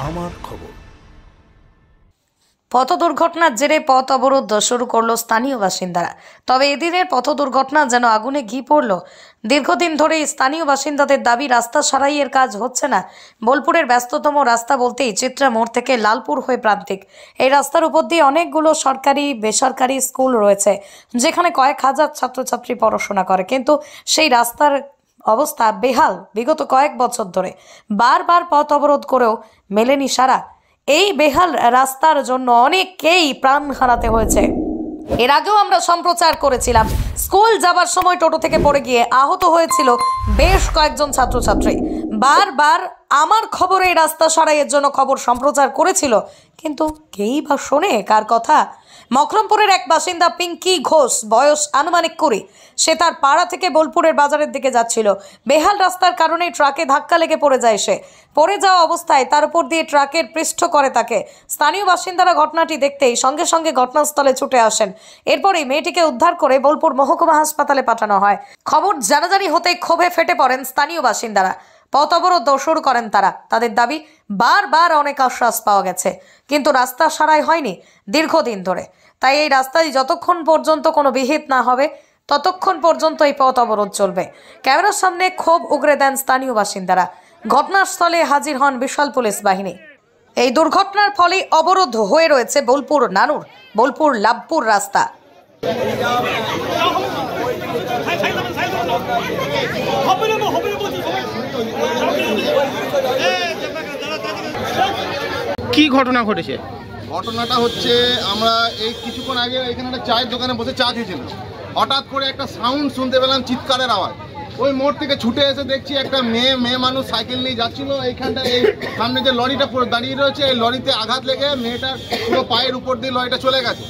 আমার খবর। পথ দুর্ঘটনার জেরে পথ অবরোধ শুরু করলো স্থানীয় বাসিন্দারা। তবে এদিনের পথ দুর্ঘটনা যেন আগুনে ঘি পড়ল। দীর্ঘদিন ধরে স্থানীয় বাসিন্দাদের দাবি রাস্তা সারাইয়ের কাজ হচ্ছে না। বোলপুরের ব্যস্ততম রাস্তা বলতেই চিত্রা মোড় থেকে লালপুর হয়ে প্রান্তিক। এই রাস্তার উপর দিয়ে অনেকগুলো সরকারি বেসরকারি স্কুল রয়েছে, যেখানে কয়েক হাজার ছাত্রছাত্রী পড়াশোনা করে, কিন্তু সেই রাস্তার অবস্থা বেহাল। বিগত কয়েক বছর ধরে বারবার পথ অবরোধ করেও মেলেনি সাড়া। এই বেহাল রাস্তার জন্য অনেককেই প্রাণ হারাতে হয়েছে। এর আগেও আমরা সম্প্রচার করেছিলাম, স্কুল যাবার সময় টোটো থেকে পড়ে গিয়ে আহত হয়েছিল বেশ কয়েকজন ছাত্রছাত্রী। বারবার আমার খবরে রাস্তা সারাইয়ের জন্য খবর সম্প্রচার করেছিল, কিন্তু কেই বা শোনে কার কথা? মকরমপুরের এক বাসিন্দা পিঙ্কি ঘোষ, বয়স আনুমানিক 20, সে তার পাড়া থেকে বোলপুরের বাজারের দিকে যাচ্ছিল। বেহাল রাস্তার কারণে ট্রাকে ধাক্কা লেগে পড়ে যায় সে। পড়ে যাওয়া অবস্থায় তার উপর দিয়ে ট্রাকের পৃষ্ঠ করে তাকে। স্থানীয় বাসিন্দারা ঘটনাটি দেখতেই সঙ্গে সঙ্গে ঘটনাস্থলে ছুটে আসেন। এরপরেই মেয়েটিকে উদ্ধার করে বোলপুর মহকুমা হাসপাতালে পাঠানো হয়। খবর জানাজানি হতেই ক্ষোভে ফেটে পড়েন স্থানীয় বাসিন্দারা। পথ অবরোধ শুরু করেন তারা। তাদের দাবি, বারবার অনেক আশ্বাস পাওয়া গেছে, কিন্তু রাস্তা সারাই হয়নি দীর্ঘদিন ধরে। তাই এই রাস্তায় যতক্ষণ পর্যন্ত কোনো বিহিত না হবে ততক্ষণ পর্যন্ত এই পথ অবরোধ চলবে। ক্যামেরার সামনে ক্ষোভ উগরে দেন স্থানীয় বাসিন্দারা। ঘটনাস্থলে হাজির হন বিশাল পুলিশ বাহিনী। এই দুর্ঘটনার ফলে অবরোধ হয়ে রয়েছে বোলপুর নানুর, বোলপুর লাভপুর রাস্তা। কি ঘটনা ঘটেছে? ঘটনাটা হচ্ছে, আমরা এই কিছুক্ষণ আগে এখানে একটা চায়ের দোকানে বসে চা খেয়েছিলাম। হঠাৎ করে একটা সাউন্ড শুনতে পেলাম, চিৎকারের আওয়াজ। ওই মোড় থেকে ছুটে এসে দেখছি একটা মেয়ে মানুষ সাইকেল নিয়ে যাচ্ছিল। এইখানটা এই সামনে যে লরিটা পুরো দাঁড়িয়ে রয়েছে, এই লরিতে আঘাত লেগে মেয়েটার পুরো পায়ের উপর দিয়ে লরিটা চলে গেছে।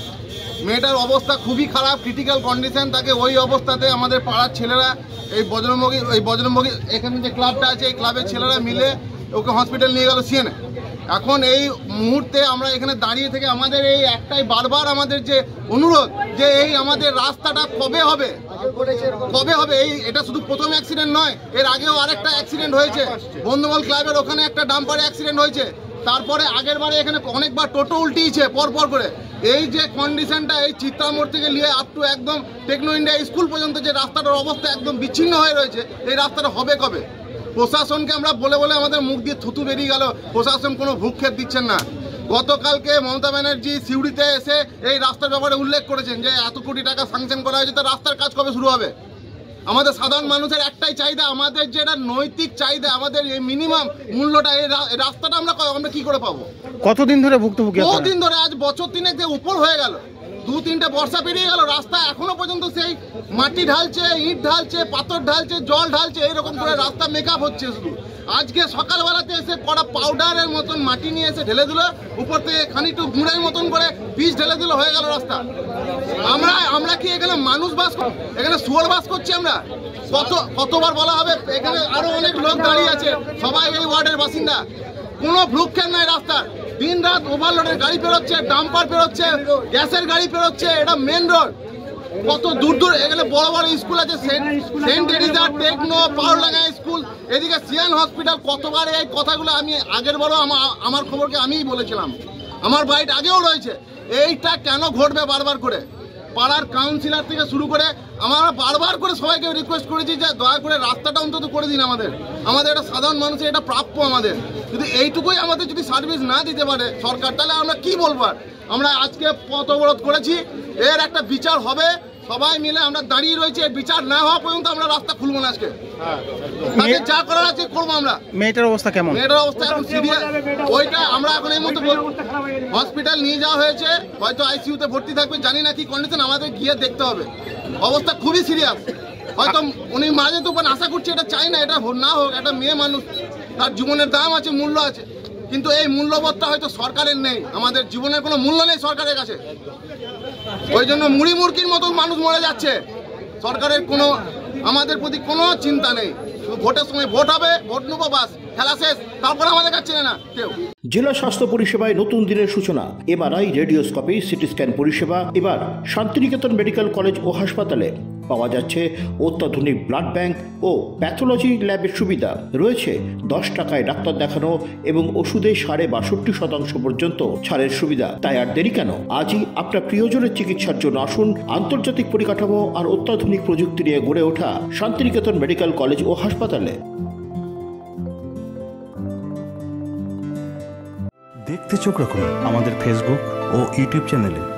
মেয়েটার অবস্থা খুবই খারাপ, ক্রিটিক্যাল কন্ডিশন। তাকে ওই অবস্থাতে আমাদের পাড়ার ছেলেরা, এই বজরঙ্গী এখানে যে ক্লাবটা আছে, এই ক্লাবের ছেলেরা মিলে ওকে হসপিটাল নিয়ে গেল সিএনএ। এখন এই মুহূর্তে আমরা এখানে দাঁড়িয়ে থেকে আমাদের এই একটাই বারবার আমাদের যে অনুরোধ, যে এই আমাদের রাস্তাটা কবে হবে। এই এটা শুধু প্রথম অ্যাক্সিডেন্ট নয়, এর আগেও আরেকটা অ্যাক্সিডেন্ট হয়েছে। বন্ধুমহল ক্লাবের ওখানে একটা ডাম্পারে অ্যাক্সিডেন্ট হয়েছে। তারপরে আগের বারে এখানে অনেকবার টোটো উল্টিয়েছে পরপর করে। এই যে কন্ডিশনটা, এই চিত্রা মোড় থেকে নিয়ে আপ টু একদম টেকনো ইন্ডিয়া স্কুল পর্যন্ত যে রাস্তাটার অবস্থা একদম বিচ্ছিন্ন হয়ে রয়েছে, এই রাস্তাটা হবে কবে? প্রশাসনকে আমরা বলে বলে আমাদের মুখ দিয়ে থুতু বেরিয়ে গেল। প্রশাসন কোনো ভ্রুক্ষেপ দিচ্ছেন না। গতকালকে মমতা ব্যানার্জি সিউড়িতে এসে এই রাস্তার ব্যাপারে উল্লেখ করেছেন যে এত কোটি টাকা স্যাংশন করা হয়েছে, তার রাস্তার কাজ কবে শুরু হবে? আমাদের সাধারণ মানুষের একটাই চাহিদা, আমাদের যেটা নৈতিক চাহিদা, আমাদের এই মিনিমাম মূল্যটা, এই রাস্তাটা আমরা কি করে পাবো? কতদিন ধরে ভুক্তভোগী? বহুদিন ধরে, আজ বছর 3 যে উপর হয়ে গেল, 2-3টে বর্ষা পেরিয়ে গেল, রাস্তা এখনো পর্যন্ত সেই মাটি ঢালছে, ইট ঢালছে, পাথর ঢালছে, জল ঢালছে, এইরকম করে রাস্তা মেকআপ হচ্ছে শুধু। আজকে সকালবেলাতে এসে কড়া পাউডারের মতন মাটি নিয়ে এসে ঢেলে দিল, উপর থেকে খানিকটু গুঁড়ের মতন করে বীজ ঢেলে দিল, হয়ে গেল রাস্তা। আমরা কি এখানে মানুষ বাস, এখানে শুয়োর বাস করছি? আমরা কতবার বলা হবে? এখানে আরো অনেক লোক দাঁড়িয়ে আছে, সবাই এই ওয়ার্ডের বাসিন্দা। কোনো ভ্রুক্ষেপ নাই রাস্তার। দিন রাত ওভারলোডের গাড়ি পেরোচ্ছে, ডাম্পার পেরোচ্ছে, গ্যাসের গাড়ি পেরোচ্ছে। এটা মেন রোড। কত দূর দূর এখানে বড় বড় স্কুল আছে, সেন্ট এরিজা, টেকনো, পাওয়ারলাঙ্গা স্কুল, এদিকে সিএন হসপিটাল। কতবার এই কথাগুলো আমি আগের বড় আমার খবরকে আমিই বলেছিলাম। আমার বাইট আগেও রয়েছে। এইটা কেন ঘটবে বারবার করে? পাড়ার কাউন্সিলর থেকে শুরু করে আমরা বারবার করে সবাইকে রিকোয়েস্ট করেছি যে দয়া করে রাস্তাটা অন্তত করে দিন। আমাদের একটা সাধারণ মানুষের এটা প্রাপ্য। আমাদের যদি এইটুকুই আমাদের যদি সার্ভিস না দিতে পারে সরকার, তাহলে আমরা কি বলবো? আমরা আজকে পথ অবরোধ করেছি, এর একটা বিচার হবে। সবাই মিলে আমরা দাঁড়িয়ে রয়েছি, বিচার না হওয়া পর্যন্ত আমরা রাস্তা খুলবো না। আজকে যা করার আছে করবো আমরা। মেয়েটার অবস্থা কেমন? মেয়েটার অবস্থা এখন সিরিয়াস। ওইটা আমরা এখন এই মতো হসপিটাল নিয়ে যাওয়া হয়েছে, হয়তো আইসিইউতে ভর্তি থাকবে, জানি না কি কন্ডিশন, আমাদের গিয়ে দেখতে হবে। অবস্থা খুবই সিরিয়াস। হয়তো উনি মাঝে তো আশা করছি, এটা চাই না এটা না হোক। একটা মেয়ে মানুষ, তার জীবনের দাম আছে, মূল্য আছে, কিন্তু এই মূল্যবোধটা হয়তো সরকারের নেই। আমাদের জীবনের কোনো মূল্য নেই সরকারের কাছে। ওই জন্য মুড়ি মুরগির মতন মানুষ মরে যাচ্ছে। সরকারের কোনো আমাদের প্রতি কোনো চিন্তা নেই। ভোটের সময় ভোট হবে, ভোট নেবো, বাস, খেলা শেষ, তারপরে আমাদের কাছে না কেউ। জেলা স্বাস্থ্য পরিষেবায় নতুন দিনের সূচনা। এমআরআই, রেডিওস্কোপি, সিটি স্ক্যান পরিষেবা এবার শান্তিনিকেতন মেডিকেল কলেজ ও হাসপাতালে। পাওয়া যাচ্ছে অত্যাধুনিক ব্লাড ব্যাংক ও প্যাথোলজি ল্যাবের সুবিধা রয়েছে। 10 টাকায় ডাক্তার দেখানো এবং ওষুধে 62.5% পর্যন্ত ছাড়ের সুবিধা। তাই আর দেরি কেন, আজই আপনার প্রিয়জনের চিকিৎসার জন্য আসুন আন্তর্জাতিক পরিকাঠামো আর অত্যাধুনিক প্রযুক্তি নিয়ে গড়ে ওঠা শান্তিনিকেতন মেডিকেল কলেজ ও হাসপাতালে। দেখতে চোখ রাখুন আমাদের ফেসবুক ও ইউটিউব চ্যানেলে।